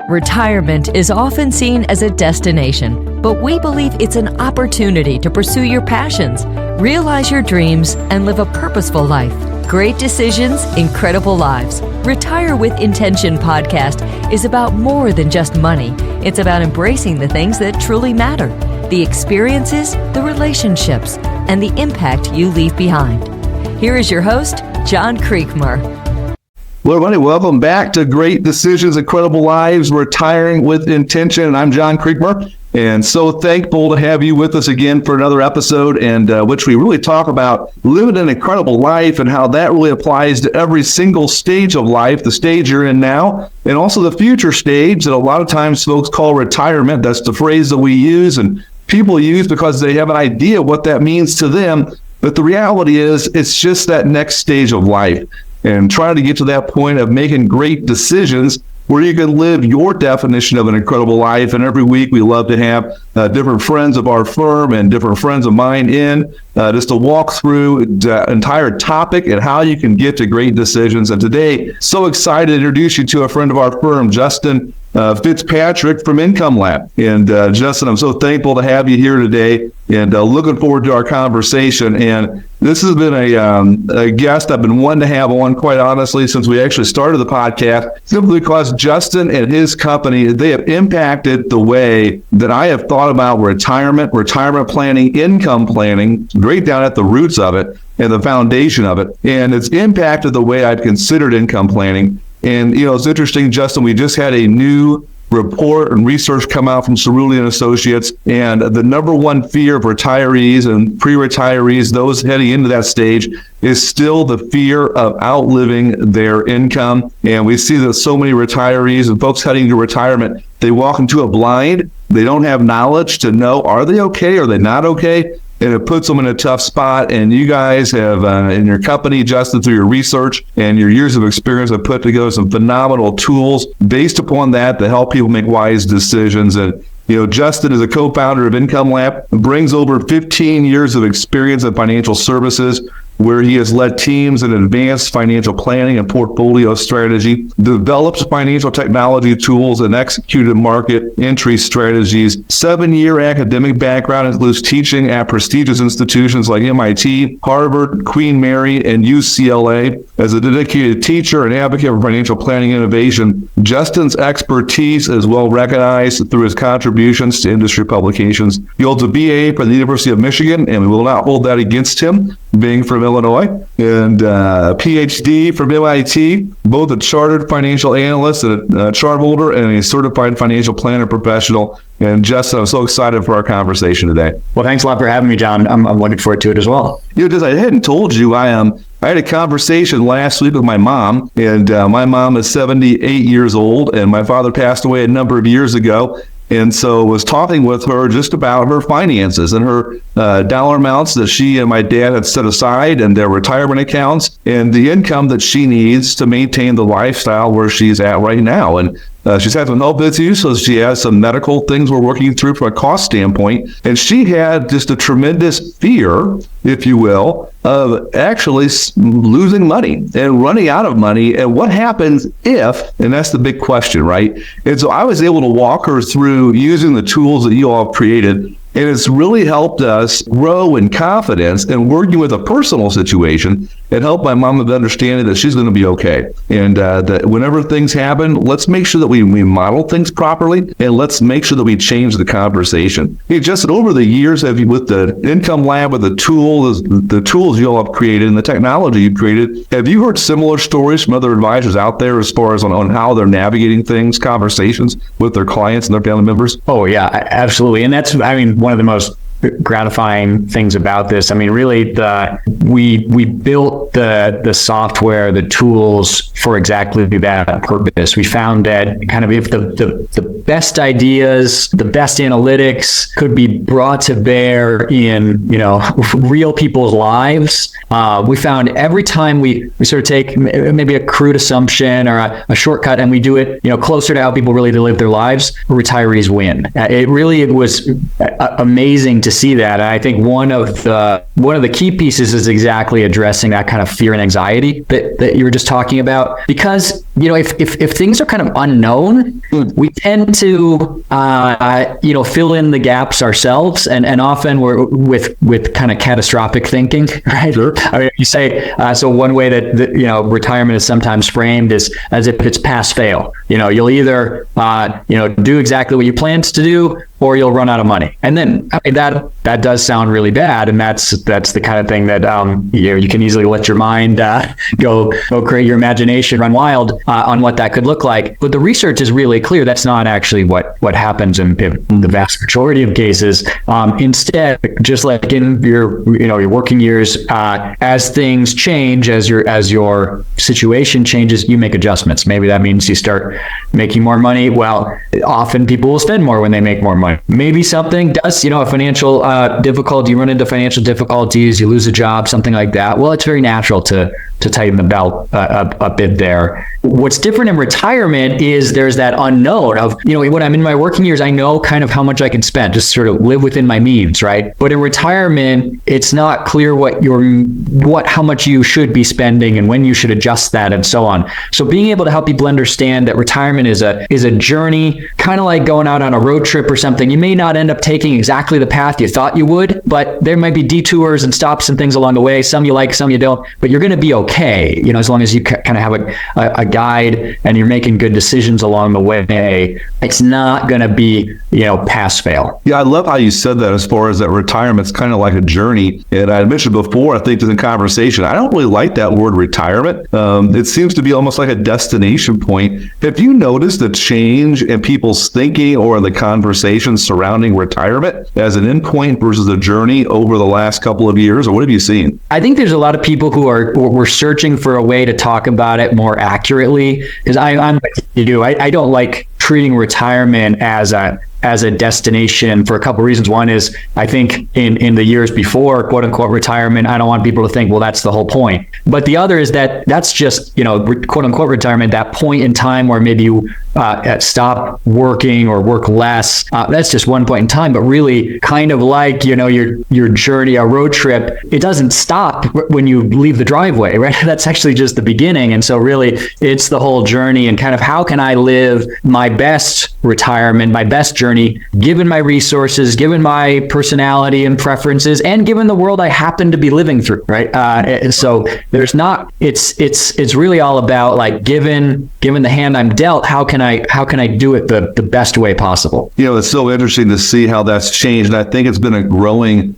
Retirement is often seen as a destination, but we believe it's an opportunity to pursue your passions, realize your dreams, and live a purposeful life. Great decisions, incredible lives. Retire with Intention podcast is about more than just money. It's about embracing the things that truly matter, the experiences, the relationships, and the impact you leave behind. Here is your host, John Creekmur. Well, everybody, welcome back to Great Decisions, Incredible Lives, Retiring with Intention. And I'm John Creekmur, and so thankful to have you with us again for another episode, and which we really talk about living an incredible life and how that really applies to every single stage of life, the stage you're in now, and also the future stage that a lot of times folks call retirement. That's the phrase that we use and people use because they have an idea what that means to them. But the reality is it's just that next stage of life. And trying to get to that point of making great decisions where you can live your definition of an incredible life. And every week we love to have different friends of our firm and different friends of mine in just to walk through the entire topic and how you can get to great decisions. And today, so excited to introduce you to a friend of our firm, Justin Fitzpatrick from Income Lab. And Justin, I'm so thankful to have you here today and looking forward to our conversation. And this has been a guest I've been wanting to have on, quite honestly, since we actually started the podcast, simply because Justin and his company, they have impacted the way that I have thought about retirement planning, income planning, right down at the roots of it and the foundation of it. And it's impacted the way I've considered income planning. And, you know, it's interesting, Justin, we just had a new report and research come out from Cerulean Associates, and the number one fear of retirees and pre-retirees, those heading into that stage, is still the fear of outliving their income. And we see that so many retirees and folks heading to retirement, they walk into a blind. They don't have knowledge to know, are they okay? Are they not okay? And it puts them in a tough spot. And you guys have, in your company, Justin, through your research and your years of experience, have put together some phenomenal tools based upon that to help people make wise decisions. And, you know, Justin is a co-founder of Income Lab, brings over 15 years of experience in financial services, where he has led teams in advanced financial planning and portfolio strategy, developed financial technology tools, and executed market entry strategies. 7-year academic background includes teaching at prestigious institutions like MIT, Harvard, Queen Mary, and UCLA. As a dedicated teacher and advocate for financial planning innovation, Justin's expertise is well recognized through his contributions to industry publications. He holds a BA from the University of Michigan, and we will not hold that against him, being from Illinois, and PhD from MIT, both a chartered financial analyst and a chart holder and a certified financial planner professional. And Justin, I'm so excited for our conversation today. Well, thanks a lot for having me, John. I'm looking forward to it as well. You know, I hadn't told you, I had a conversation last week with my mom, and my mom is 78 years old, and my father passed away a number of years ago. And so was talking with her just about her finances and her dollar amounts that she and my dad had set aside and their retirement accounts and the income that she needs to maintain the lifestyle where she's at right now. And she's had some health issues, so she has some medical things we're working through from a cost standpoint. And she had just a tremendous fear, if you will, of actually losing money and running out of money. And what happens if, and that's the big question, right? And so I was able to walk her through using the tools that you all have created. And it's really helped us grow in confidence and working with a personal situation and help my mom with understanding that she's going to be okay. And that whenever things happen, let's make sure that we model things properly, and let's make sure that we change the conversation. Hey, Justin, over the years, have you, with the Income Lab, with the tools you all have created and the technology you've created, have you heard similar stories from other advisors out there as far as on how they're navigating things, conversations with their clients and their family members? Oh, yeah, absolutely. And that's, one of the most gratifying things about this. Really, we built the software, the tools for exactly that purpose. We found that kind of if the best ideas, the best analytics could be brought to bear in, real people's lives, we found every time we sort of take maybe a crude assumption or a shortcut and we do it, closer to how people really live their lives, retirees win. It was amazing to see that. And I think one of the key pieces is exactly addressing that kind of fear and anxiety that you were just talking about, because if things are kind of unknown, we tend to, fill in the gaps ourselves. And often we're with kind of catastrophic thinking, right? Sure. I mean, you say, so one way that retirement is sometimes framed is as if it's pass fail. You'll either, do exactly what you planned to do, or you'll run out of money. And then that does sound really bad. And that's the kind of thing that, you can easily let your mind go create your imagination, run wild on what that could look like. But the research is really clear. That's not actually what happens in the vast majority of cases. Instead, just like in your working years, as things change, as your situation changes, you make adjustments. Maybe that means you start making more money. Well, often people will spend more when they make more money. Maybe something does, a financial difficulty, you run into financial difficulties, you lose a job, something like that. Well, it's very natural to tighten the belt a bit there. What's different in retirement is there's that unknown of, when I'm in my working years, I know kind of how much I can spend, just sort of live within my means, right? But in retirement, it's not clear how much you should be spending and when you should adjust that and so on. So being able to help people understand that retirement is a journey, kind of like going out on a road trip or something. You may not end up taking exactly the path you thought you would, but there might be detours and stops and things along the way. Some you like, some you don't, but you're going to be okay. As long as you kind of have a guide and you're making good decisions along the way, it's not going to be, pass fail. Yeah, I love how you said that as far as that retirement's kind of like a journey. And I mentioned before, I think in the conversation, I don't really like that word retirement. It seems to be almost like a destination point. Have you noticed a change in people's thinking or in the conversation surrounding retirement as an endpoint versus a journey over the last couple of years? Or what have you seen? I think there's a lot of people who were searching for a way to talk about it more accurately, because I'm with you. I don't like treating retirement as a destination for a couple of reasons. One is, I think in the years before, quote unquote, retirement, I don't want people to think, well, that's the whole point. But the other is that's just, quote unquote, retirement, that point in time where maybe you stop working or work less. That's just one point in time, but really kind of like, your journey, a road trip, it doesn't stop when you leave the driveway, right? That's actually just the beginning. And so really it's the whole journey and kind of how can I live my best retirement, my best journey, given my resources, given my personality and preferences, and given the world I happen to be living through, right? So there's not, it's really all about like, given the hand I'm dealt, how can I do it the best way possible? It's so interesting to see how that's changed. And I think it's been a growing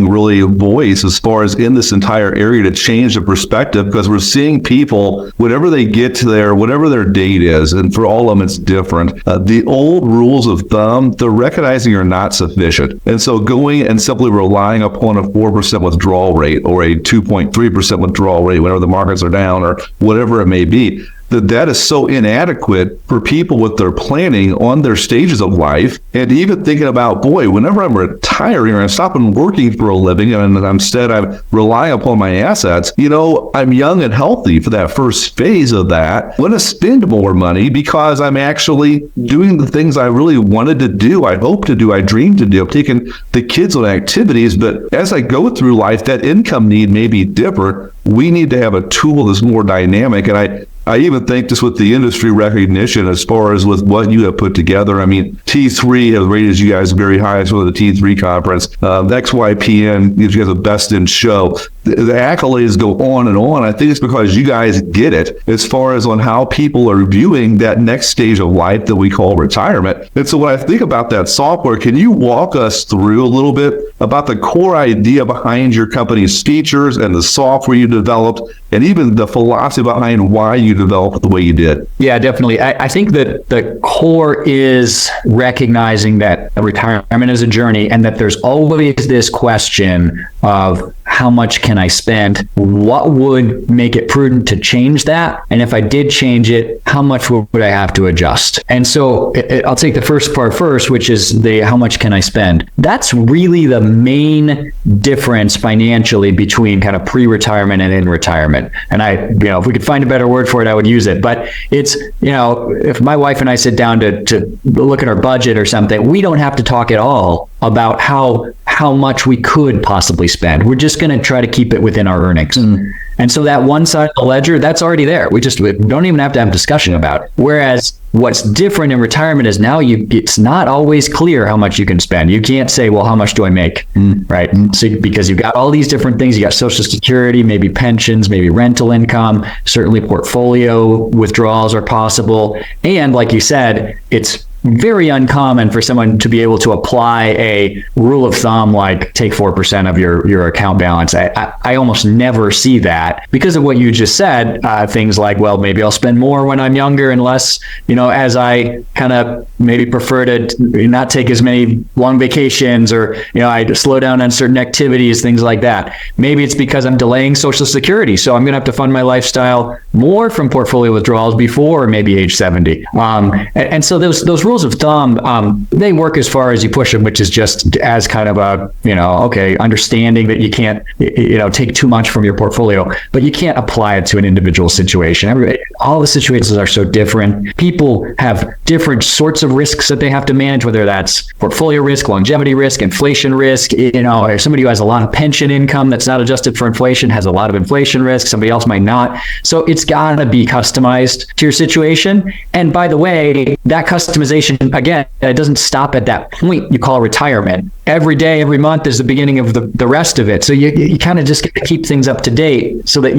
really voice as far as in this entire area to change the perspective, because we're seeing people, whatever they get to whatever their date is, and for all of them, it's different. The old rules of thumb, they're recognizing are not sufficient. And so going and simply relying upon a 4% withdrawal rate or a 2.3% withdrawal rate whenever the markets are down or whatever it may be, that is so inadequate for people with their planning on their stages of life. And even thinking about, boy, whenever I'm retiring or I'm stopping working for a living and instead I'm relying upon my assets, I'm young and healthy for that first phase of that. I want to spend more money because I'm actually doing the things I really wanted to do, I hope to do, I dream to do. I'm taking the kids on activities, but as I go through life, that income need may be different. We need to have a tool that's more dynamic. And I even think just with the industry recognition as far as with what you have put together. I mean, T3 has rated you guys very high as well as the T3 conference. XYPN gives you guys a best in show. The accolades go on and on. I think it's because you guys get it as far as on how people are viewing that next stage of life that we call retirement. And so when I think about that software, can you walk us through a little bit about the core idea behind your company's features and the software you developed, and even the philosophy behind why you developed the way you did? Yeah, definitely. I think that the core is recognizing that retirement is a journey and that there's always this question of how much can I spend? What would make it prudent to change that? And if I did change it, how much would I have to adjust? And so I'll take the first part first, which is the how much can I spend? That's really the main difference financially between kind of pre-retirement and in retirement. And if we could find a better word for it, I would use it. But it's, if my wife and I sit down to look at our budget or something, we don't have to talk at all about how how much we could possibly spend. We're just going to try to keep it within our earnings. And so that one side of the ledger, that's already there. We don't even have to have a discussion about it. Whereas what's different in retirement is now it's not always clear how much you can spend. You can't say, well, how much do I make? Right? So because you've got all these different things. You got Social Security, maybe pensions, maybe rental income, certainly portfolio withdrawals are possible. And like you said, it's very uncommon for someone to be able to apply a rule of thumb like take 4% of your account balance. I almost never see that because of what you just said. Things like, well, maybe I'll spend more when I'm younger and less, as I kind of maybe prefer to not take as many long vacations, or I slow down on certain activities, things like that. Maybe it's because I'm delaying Social Security, so I'm going to have to fund my lifestyle more from portfolio withdrawals before maybe age 70. And so those rules of thumb, they work as far as you push them, which is just as kind of a, understanding that you can't, take too much from your portfolio, but you can't apply it to an individual situation. All the situations are so different. People have different sorts of risks that they have to manage, whether that's portfolio risk, longevity risk, inflation risk. Or somebody who has a lot of pension income that's not adjusted for inflation has a lot of inflation risk. Somebody else might not. So it's got to be customized to your situation. And by the way, that customization, again, it doesn't stop at that point you call retirement. Every day, every month is the beginning of the rest of it. So you kind of just get to keep things up to date so that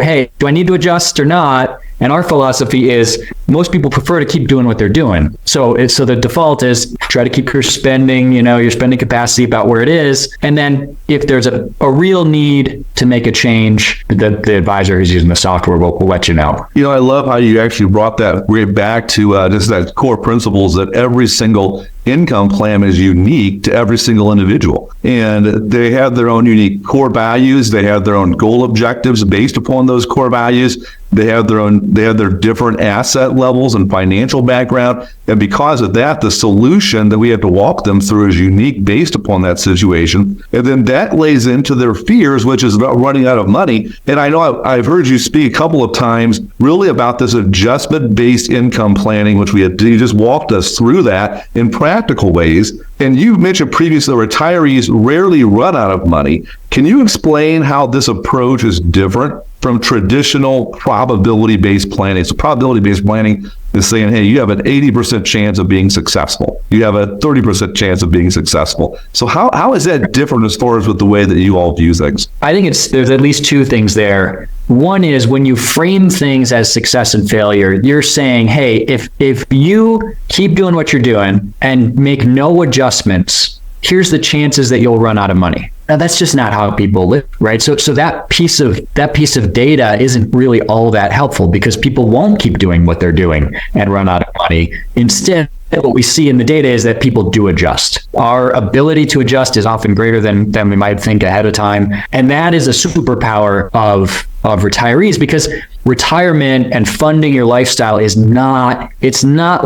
hey, do I need to adjust or not? And our philosophy is most people prefer to keep doing what they're doing. So the default is try to keep your spending, your spending capacity about where it is. And then if there's a real need to make a change, the advisor who's using the software will let you know. I love how you actually brought that right back to just that core principles that every single income plan is unique to every single individual. And they have their own unique core values. They have their own goal objectives based upon those core values. They have their different asset levels and financial background. And because of that, the solution that we have to walk them through is unique based upon that situation. And then that lays into their fears, which is about running out of money. And I know I've heard you speak a couple of times really about this adjustment-based income planning, which you just walked us through that in practical ways. And you mentioned previously retirees rarely run out of money. Can you explain how this approach is different from traditional probability-based planning? So probability-based planning is saying, hey, you have an 80% chance of being successful. You have a 30% chance of being successful. So how is that different as far as with the way that you all view things? I think there's at least two things there. One is when you frame things as success and failure, you're saying, hey, if you keep doing what you're doing and make no adjustments, here's the chances that you'll run out of money. Now, that's just not how people live, right? So that piece of data isn't really all that helpful because people won't keep doing what they're doing and run out of money. Instead, what we see in the data is that people do adjust. Our ability to adjust is often greater than we might think ahead of time. And that is a superpower of retirees, because retirement and funding your lifestyle it's not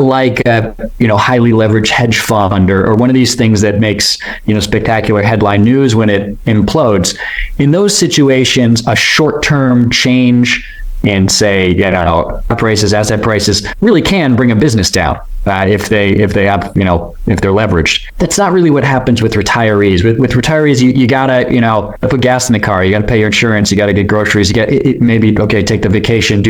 like a highly leveraged hedge fund or one of these things that makes spectacular headline news when it implodes. In those situations, a short-term change in asset prices really can bring a business down if they're leveraged. That's not really what happens with retirees. With retirees, you gotta put gas in the car, you gotta pay your insurance, you gotta get groceries, you got take the vacation,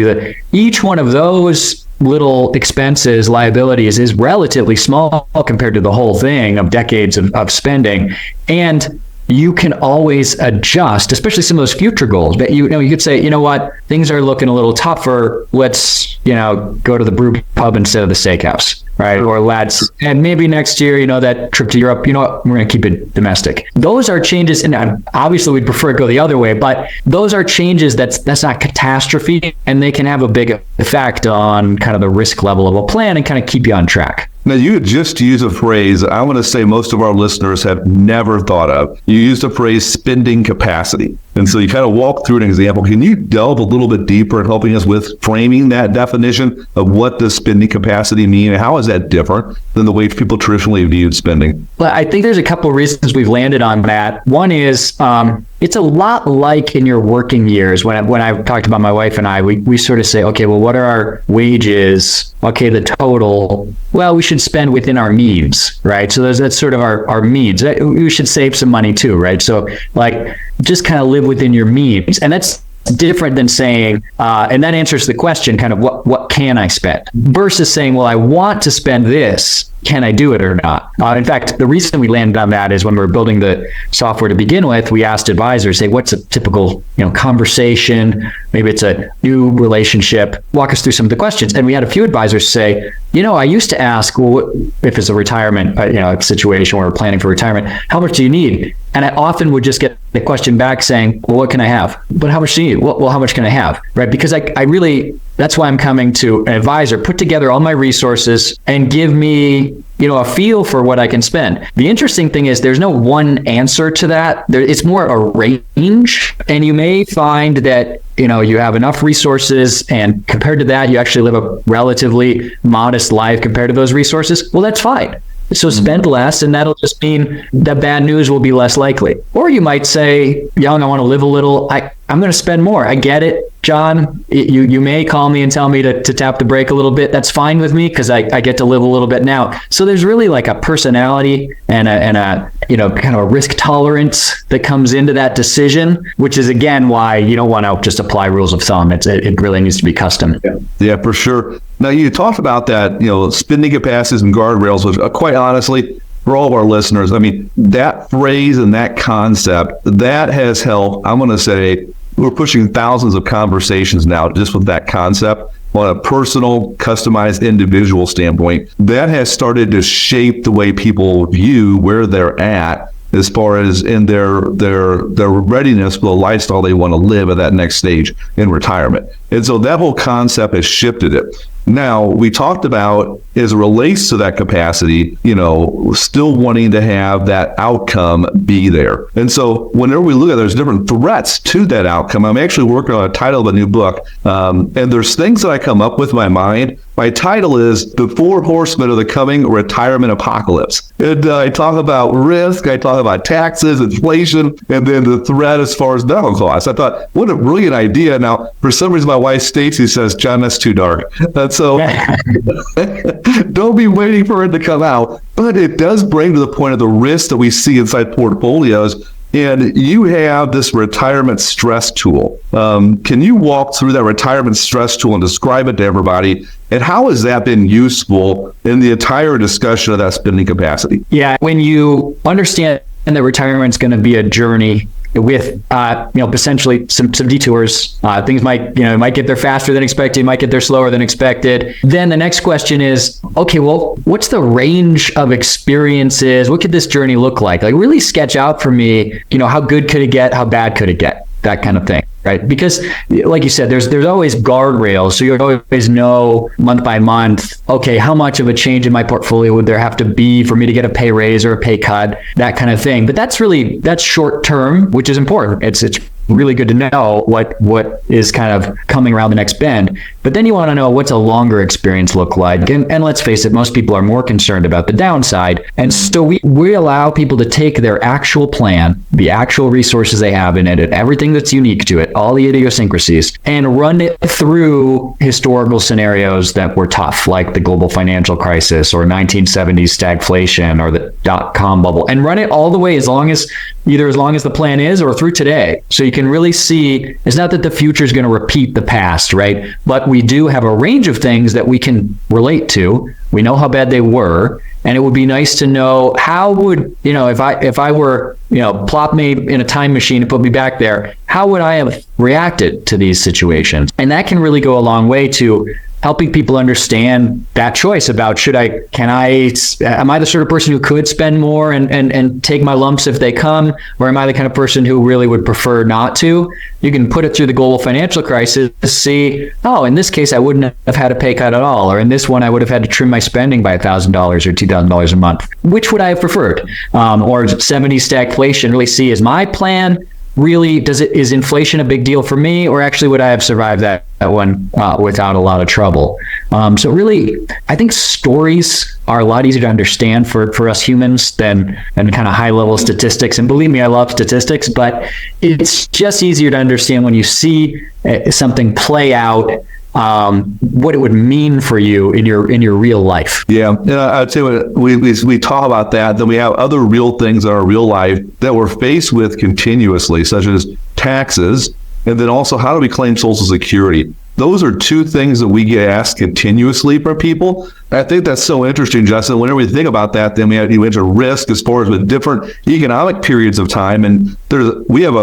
each one of those little expenses, liabilities is relatively small compared to the whole thing of decades of spending. And you can always adjust, especially some of those future goals. But you could say, things are looking a little tougher. Let's, go to the brew pub instead of the steakhouse, right? Or and maybe next year, that trip to Europe, we're going to keep it domestic. Those are changes, and obviously we'd prefer to go the other way, but those are changes that's not catastrophe, and they can have a big effect on kind of the risk level of a plan and kind of keep you on track. Now, you just used a phrase I want to say most of our listeners have never thought of. You used the phrase spending capacity. And so you kind of walk through an example. Can you delve a little bit deeper in helping us with framing that definition of what does spending capacity mean? And how is that different than the way people traditionally viewed spending? Well, I think there's a couple of reasons we've landed on that. One is it's a lot like in your working years. When I talked about my wife and I, we sort of say, okay, well, what are our wages? Okay, the total. Well, we should spend within our means, right? So that's sort of our means. We should save some money too, right? So like just kind of live within your means. And that's different than saying, and that answers the question kind of what can I spend versus saying, well, I want to spend this. Can I do it or not? In fact, the reason we landed on that is when we were building the software to begin with, we asked advisors, say, what's a typical, conversation? Maybe it's a new relationship. Walk us through some of the questions. And we had a few advisors say, I used to ask, well, if it's a retirement, a situation where we're planning for retirement, how much do you need? And I often would just get the question back saying, well, what can I have? But how much do you need? Well, how much can I have? Right? Because I really, that's why I'm coming to an advisor, put together all my resources and give me, a feel for what I can spend. The interesting thing is there's no one answer to that. It's more a range. And you may find that, you have enough resources and compared to that, you actually live a relatively modest life compared to those resources. Well, that's fine. So spend less, and that'll just mean that bad news will be less likely. Or you might say, Young, I want to live a little. I'm going to spend more. I get it, John. You may call me and tell me to tap the brake a little bit. That's fine with me because I get to live a little bit now. So there's really like a personality and a kind of a risk tolerance that comes into that decision, which is again why you don't want to just apply rules of thumb. It really needs to be custom. Yeah, for sure. Now you talked about that, spending capacities and guardrails, which quite honestly, for all of our listeners, I mean, that phrase and that concept, that has helped, I'm going to say, we're pushing thousands of conversations now just with that concept on a personal, customized, individual standpoint. That has started to shape the way people view where they're at as far as in their readiness for the lifestyle they want to live at that next stage in retirement. And so that whole concept has shifted it. Now, we talked about, as it relates to that capacity, still wanting to have that outcome be there. And so whenever we look at it, there's different threats to that outcome. I'm actually working on a title of a new book, and there's things that I come up with in my mind. My title is The Four Horsemen of the Coming Retirement Apocalypse. And I talk about risk, I talk about taxes, inflation, and then the threat as far as medical costs. I thought, what a brilliant idea. Now, for some reason, my wife Stacy says, John, that's too dark. And so don't be waiting for it to come out. But it does bring to the point of the risk that we see inside portfolios. And you have this retirement stress tool. Can you walk through that retirement stress tool and describe it to everybody? And how has that been useful in the entire discussion of that spending capacity? Yeah, when you understand that retirement is going to be a journey with, essentially some detours, things might get there faster than expected, might get there slower than expected. Then the next question is, okay, well, what's the range of experiences? What could this journey look like? Like really sketch out for me, how good could it get? How bad could it get? That kind of thing, right? Because like you said, there's always guardrails. So you always know month by month, okay, how much of a change in my portfolio would there have to be for me to get a pay raise or a pay cut, that kind of thing. But that's short term, which is important. It's really good to know what is kind of coming around the next bend. But then you want to know what's a longer experience look like. And let's face it, most people are more concerned about the downside. And so we allow people to take their actual plan, the actual resources they have in it, and everything that's unique to it, all the idiosyncrasies, and run it through historical scenarios that were tough, like the global financial crisis or 1970s stagflation or the dot-com bubble, and run it all the way as long as the plan is or through today. So you can really see, it's not that the future is going to repeat the past, right? But we do have a range of things that we can relate to. We know how bad they were. And it would be nice to know how would, if I were, plop me in a time machine and put me back there, how would I have reacted to these situations? And that can really go a long way to helping people understand that choice about am I the sort of person who could spend more and take my lumps if they come, or am I the kind of person who really would prefer not to? You can put it through the global financial crisis to see, in this case, I wouldn't have had a pay cut at all, or in this one, I would have had to trim my spending by $1,000 or $2,000 a month. Which would I have preferred? Or 70s stagflation, really see, is my plan really, is inflation a big deal for me, or actually would I have survived that one without a lot of trouble? So really, I think stories are a lot easier to understand for us humans than kind of high level statistics. And believe me, I love statistics, but it's just easier to understand when you see something play out, what it would mean for you in your real life. Yeah, I'd say we talk about that. Then we have other real things in our real life that we're faced with continuously, such as taxes, and then also how do we claim Social Security? Those are two things that we get asked continuously from people. I think that's so interesting, Justin. Whenever we think about that, then you enter risk as far as with different economic periods of time. And you have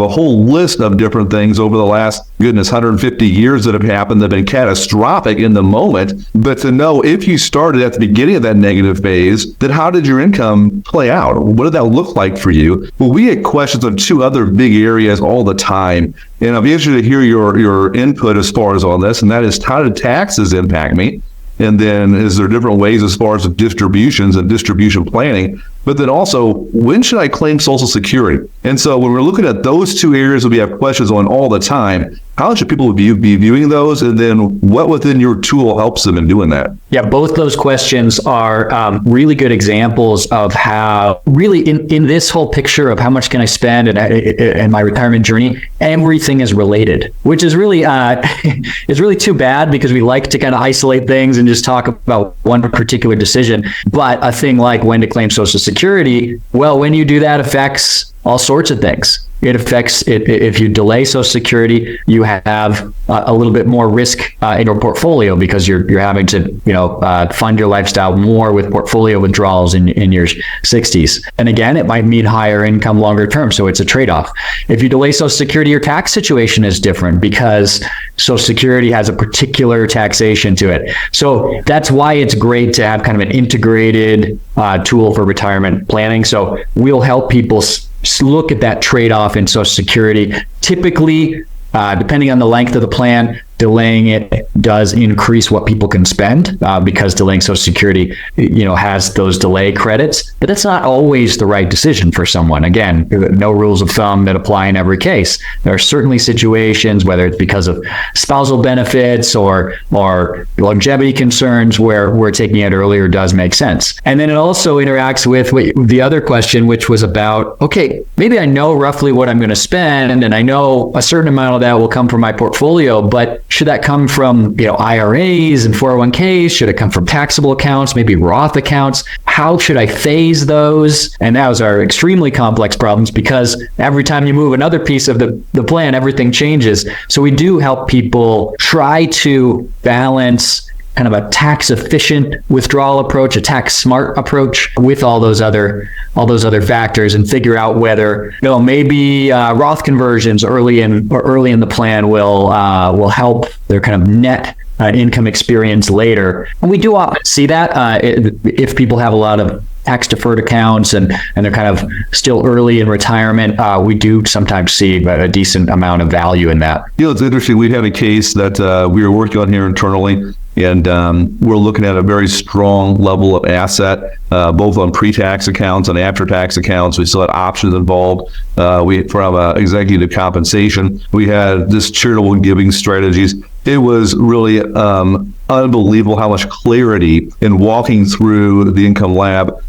a whole list of different things over the last, 150 years that have happened that have been catastrophic in the moment. But to know if you started at the beginning of that negative phase, then how did your income play out? What did that look like for you? Well, we get questions on two other big areas all the time. And I'll be interested to hear your input as far as on this, and that is, how did taxes impact me? And then is there different ways as far as distributions and distribution planning? But then also, when should I claim Social Security? And so when we're looking at those two areas that we have questions on all the time, how should people be viewing those? And then what within your tool helps them in doing that? Yeah, both those questions are really good examples of how really in this whole picture of how much can I spend and my retirement journey, everything is related, which is really is really too bad, because we like to kind of isolate things and just talk about one particular decision. But a thing like when to claim Social Security, well, when you do that affects all sorts of things. It affects it. If you delay Social Security, you have a little bit more risk in your portfolio, because you're having to fund your lifestyle more with portfolio withdrawals in your 60s. And again, it might mean higher income longer term, so it's a trade-off. If you delay Social Security, your tax situation is different, because Social Security has a particular taxation to it. So that's why it's great to have kind of an integrated tool for retirement planning. So we'll help people look at that trade-off in Social Security. Typically, depending on the length of the plan, delaying it does increase what people can spend, because delaying Social Security, has those delay credits. But that's not always the right decision for someone. Again, no rules of thumb that apply in every case. There are certainly situations, whether it's because of spousal benefits or longevity concerns, where taking it earlier does make sense. And then it also interacts with the other question, which was about, okay, maybe I know roughly what I'm going to spend, and I know a certain amount of that will come from my portfolio, but should that come from IRAs and 401ks? Should it come from taxable accounts, maybe Roth accounts? How should I phase those? And those are extremely complex problems, because every time you move another piece of the plan, everything changes. So we do help people try to balance kind of a tax efficient withdrawal approach, a tax smart approach, with all those other factors, and figure out whether maybe Roth conversions early in the plan will help their kind of net income experience later. And we do often see that if people have a lot of tax deferred accounts and they're kind of still early in retirement, we do sometimes see a decent amount of value in that. It's interesting. We had a case that we were working on here internally, and we're looking at a very strong level of asset, both on pre-tax accounts and after-tax accounts. We still had options involved. From executive compensation, we had this charitable giving strategies. It was really unbelievable how much clarity in walking through the Income Lab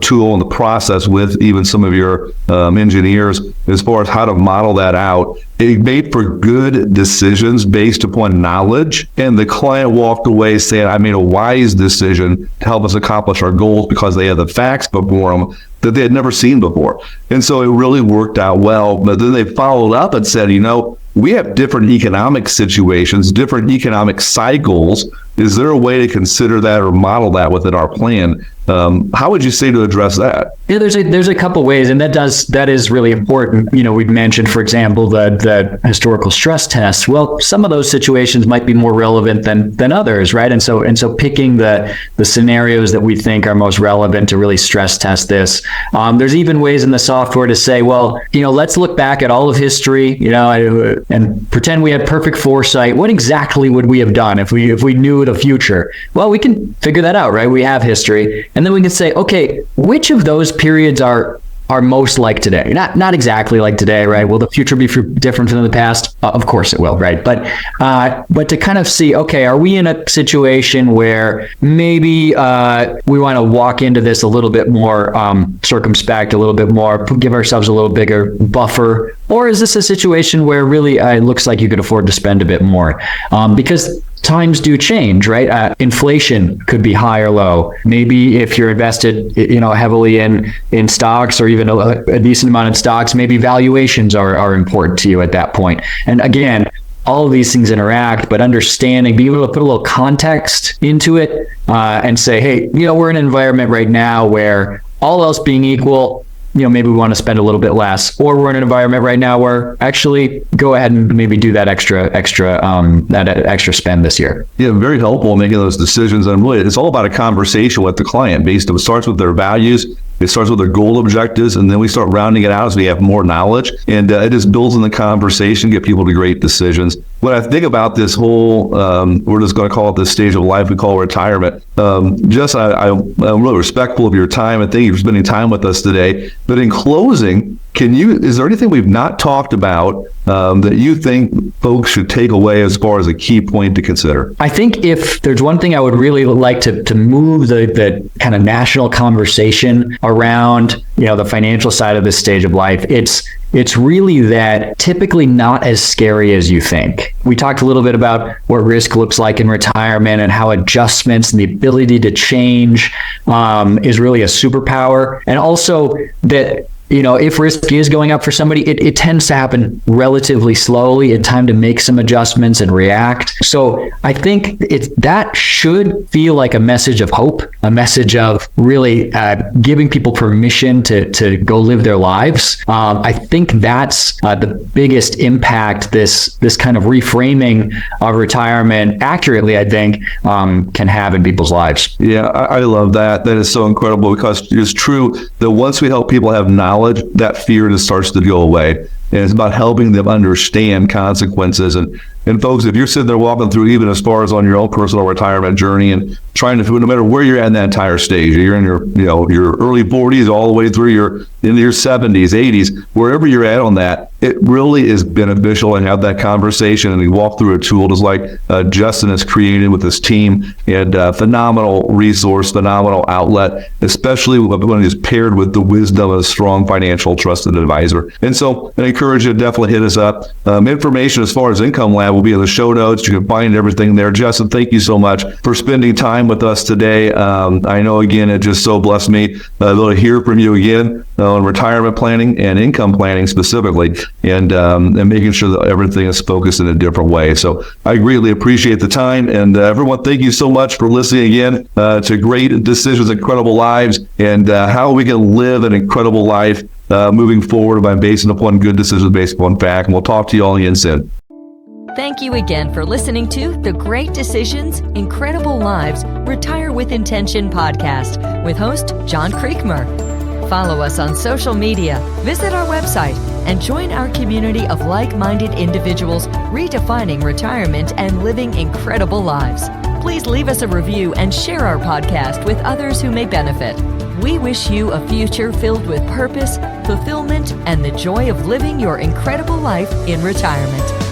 tool and the process with even some of your engineers as far as how to model that out. It made for good decisions based upon knowledge, and the client walked away saying, I made a wise decision to help us accomplish our goals, because they had the facts before them that they had never seen before. And so it really worked out well. But then they followed up and said, we have different economic situations, different economic cycles. Is there a way to consider that or model that within our plan? How would you say to address that? Yeah, there's a couple ways, and that is really important. We've mentioned, for example, the historical stress tests. Well, some of those situations might be more relevant than others, right? And so picking the scenarios that we think are most relevant to really stress test this. There's even ways in the software to say, well, let's look back at all of history, and pretend we had perfect foresight. What exactly would we have done if we knew the future? Well, we can figure that out, right? We have history. And then we can say, okay, which of those periods are are most like today. Not exactly like today, right? Will the future be different than the past? Of course it will, right? But to kind of see, okay, are we in a situation where maybe we want to walk into this a little bit more circumspect, a little bit more, give ourselves a little bigger buffer? Or is this a situation where really it looks like you could afford to spend a bit more? Because times do change, right? Inflation could be high or low. Maybe if you're invested, heavily in stocks or even a decent amount in stocks, maybe valuations are important to you at that point. And again, all of these things interact, but understanding, being able to put a little context into it and say, hey, we're in an environment right now where all else being equal, maybe we want to spend a little bit less, or we're in an environment right now where actually go ahead and maybe do that extra spend this year. Yeah, very helpful in making those decisions. And really, it's all about a conversation with the client. It starts with their values. It starts with their goal objectives, and then we start rounding it out as we have more knowledge. And it just builds in the conversation, get people to great decisions. When I think about this whole, we're just going to call it this stage of life we call retirement. I'm really respectful of your time, and thank you for spending time with us today. But in closing, is there anything we've not talked about that you think folks should take away as far as a key point to consider? I think if there's one thing I would really like to move the kind of national conversation around, the financial side of this stage of life, it's really that typically not as scary as you think. We talked a little bit about what risk looks like in retirement and how adjustments and the ability to change is really a superpower. And also that, if risk is going up for somebody, it tends to happen relatively slowly in time to make some adjustments and react. So I think that should feel like a message of hope, a message of really giving people permission to go live their lives. I think that's the biggest impact this kind of reframing of retirement accurately, I think, can have in people's lives. Yeah, I love that. That is so incredible, because it's true that once we help people have knowledge, that fear just starts to go away. And it's about helping them understand consequences. And folks, if you're sitting there walking through, even as far as on your own personal retirement journey, and trying to, no matter where you're at in that entire stage, you're in your early 40s all the way through into your 70s, 80s, wherever you're at on that, it really is beneficial and have that conversation and you walk through a tool just like Justin has created with his team, and phenomenal resource, phenomenal outlet, especially when it's paired with the wisdom of a strong financial trusted advisor. And so I encourage you to definitely hit us up. Information as far as Income Lab will be in the show notes. You can find everything there. Justin, thank you so much for spending time with us today. I know, again, it just so blessed me to hear from you again on retirement planning and income planning specifically, and making sure that everything is focused in a different way. So I greatly appreciate the time. And everyone, thank you so much for listening again to Great Decisions, Incredible Lives, and how we can live an incredible life moving forward by basing upon good decisions based upon fact. And we'll talk to you all again soon. Thank you again for listening to the Great Decisions, Incredible Lives, Retire with Intention podcast with host John Creekmur. Follow us on social media, visit our website, and join our community of like-minded individuals redefining retirement and living incredible lives. Please leave us a review and share our podcast with others who may benefit. We wish you a future filled with purpose, fulfillment, and the joy of living your incredible life in retirement.